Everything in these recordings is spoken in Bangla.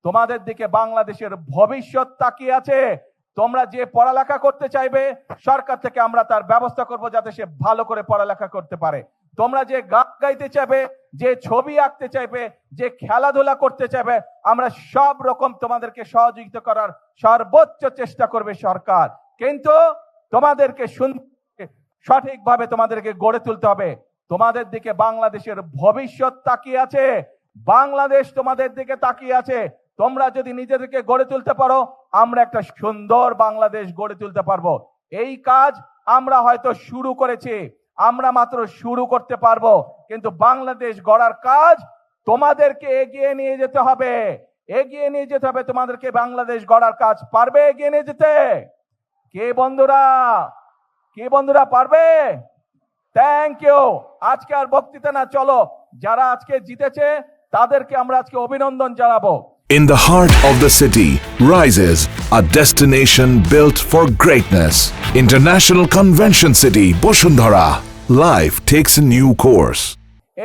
তোমাদের দিকে বাংলাদেশের ভবিষ্যৎ তাকিয়ে আছে। তোমরা যে পড়ালেখা করতে চাইবে সরকার থেকে আমরা তার ব্যবস্থা করব যাতে সে ভালো করে পড়ালেখা করতে পারে। তোমরা যে গান গাইতে চাইবে, যে ছবি আঁকতে চাইবে, যে খেলাধুলা করতে চাইবে, আমরা সব রকম তোমাদেরকে সহযোগিতা করার সর্বোচ্চ চেষ্টা করবে সরকার। কিন্তু তোমাদেরকে সঠিকভাবে তোমাদেরকে গড়ে তুলতে হবে। তোমাদের দিকে বাংলাদেশের ভবিষ্যৎ তাকিয়ে আছে, বাংলাদেশ তোমাদের দিকে তাকিয়ে আছে। তোমরা যদি নিজেদেরকে গড়ে তুলতে পারো, আমরা একটা সুন্দর বাংলাদেশ গড়ে তুলতে পারবো। এই কাজ আমরা হয়তো শুরু করেছি, আমরা মাত্র শুরু করতে পারবো, কিন্তু বাংলাদেশ গড়ার কাজ তোমাদেরকে এগিয়ে নিয়ে যেতে হবে, এগিয়ে নিয়ে যেতে হবে। তোমাদেরকে বাংলাদেশ গড়ার কাজ পারবে এগিয়ে নিয়ে যেতে? কে বন্ধুরা পারবে? Thank you. আজকে আর বক্তৃতা না, চলো যারা আজকে জিতেছে তাদেরকে আমরা আজকে অভিনন্দন জানাবো। In the heart of the city rises a destination built for greatness. International Convention City, Bosundhara. Life takes a new course.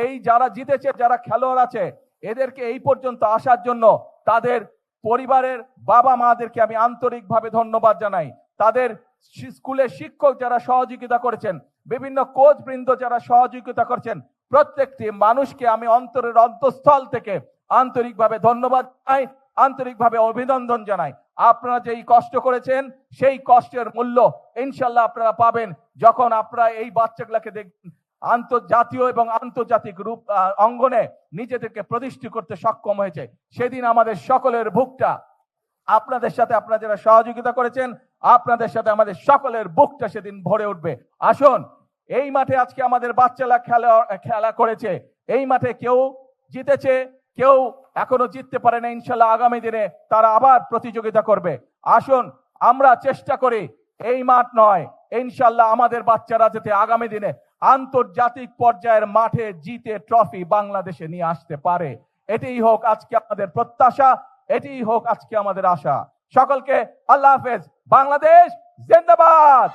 এই যারা জিতেছে, যারা খেলোয়াড় আছে, এদেরকে এই পর্যন্ত আসার জন্য তাদের পরিবারের বাবা মাদেরকে আমি আন্তরিকভাবে ধন্যবাদ জানাই। তাদের স্কুলের শিক্ষক যারা সহযোগিতা করেছেন, বিভিন্ন কোচ বৃন্দ যারা সহযোগিতা করছেন, প্রত্যেকটি মানুষকে আমি অন্তরের অন্তঃস্থল থেকে আন্তরিকভাবে ধন্যবাদ জানাই, আন্তরিকভাবে অভিনন্দন জানাই। আপনারা যেই কষ্ট করেছেন সেই কষ্টের মূল্য ইনশাল্লাহ আপনারা পাবেন যখন আপনারা এই বাচ্চাগুলোকে দেখবেন আন্তর্জাতীয় এবং আন্তর্জাতিক রূপ অঙ্গনে নিজেদেরকে প্রতিষ্ঠিত করতে সক্ষম হয়েছে। সেদিন আমাদের সকলের বুকটা আপনাদের সাথে, আপনারা যারা সহযোগিতা করেছেন, আপনাদের সাথে আমাদের সকলের বুকটা সেদিন ভরে উঠবে। আসুন, এই মাঠে আজকে আমাদের বাচ্চারা খেলা করেছে, এই মাঠে কেউ জিতেছে, কেউ এখনো জিততে পারে না। ইনশাল্লাহ আগামী দিনে তারা আবার প্রতিযোগিতা করবে। আসুন আমরা চেষ্টা করি, এই মাঠ নয়, ইনশাল্লাহ আমাদের বাচ্চারা যাতে আগামী দিনে আন্তর্জাতিক পর্যায়ের মাঠে জিতে ট্রফি বাংলাদেশে নিয়ে আসতে পারে। এটাই হোক আজকে আমাদের প্রত্যাশা, এটাই হোক আজকে আমাদের আশা। সকলকে আল্লাহ হাফেজ। বাংলাদেশ জিন্দাবাদ।